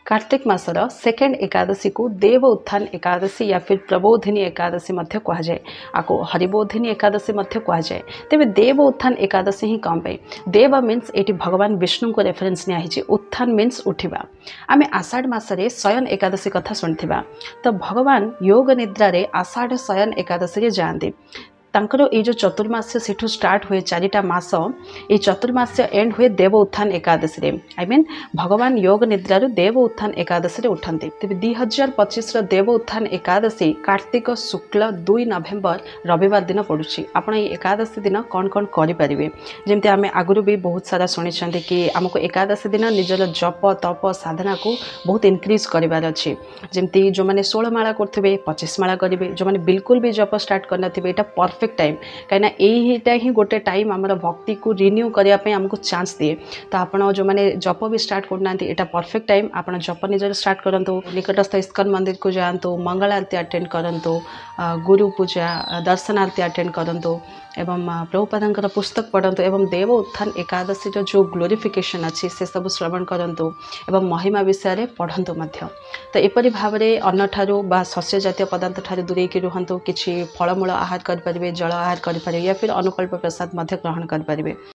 Kartik मासर second Ekadashi को देव उत्थान एकादशी या फिर प्रबोधिनी एकादशी मध्य कहा जाए। आपको हरिबोधिनी एकादशी मध्य कहा जाए। तेबे देव उत्थान एकादशी ही कम पे देव मीन्स ये भगवान विष्णु को रेफरेन्स निया उत्थान मीन्स उठा। आम आषाढ़ मसरे शयन एकादशी कथा शुणा तो भगवान योग निद्रा रे आषाढ़ शयन एकादशी जाती। तांकर ये जो चतुर्मास्य सेठू स्टार्ट हुए चारिटा मास ये चतुर्मास्य एंड हुए देव उत्थान एकादशी रे आई मीन भगवान योग निद्रारू देव उत्थान एकादशी रे उठंती। तेबे 2025 देव उत्थान एकादशी कार्तिक शुक्ल 2 नवेम्बर रविवार दिन पड़ुछि। आपण ये एकादशी दिन कौन कौन करें जमती आम आगुरी भी बहुत सारा शुणी कि आमको एकादशी दिन निजर जप तप साधना को बहुत इनक्रीज करार अच्छे। जमती जो मैंने 16 माला करेंगे 25 माला करेंगे, जो मैंने बिल्कुल भी जप स्टार्ट करना यहाँ परफेक्ट टाइम कहीं यहीटा ही गोटे टाइम आम भक्ति को रिन्यू करने आमको चांस दिए। तो आप जो मैंने जप भी स्टार्ट करना यहाँ परफेक्ट टाइम आप जप निजर स्टार्ट करूँ। निकटस्थ इस्कन मंदिर को जातु, मंगल आरती अटेंड करूँ, गुरु पूजा दर्शन आरती अटेंड करूँ एवं प्रभुपाद पुस्तक पढ़तु एवं देव उत्थान एकादशी जो ग्लोरिफिकेशन अच्छी से सब श्रवण करूँ एवं महिमा विषय पढ़तु। तो एपरी भाव में अन्न ठारू बा शस्य जातीय पदार्थ ठारू दूरे रुहतु। किसी फलमूल आहार करें, जल आहार करें या फिर अनुकल्प प्रसाद ग्रहण करें।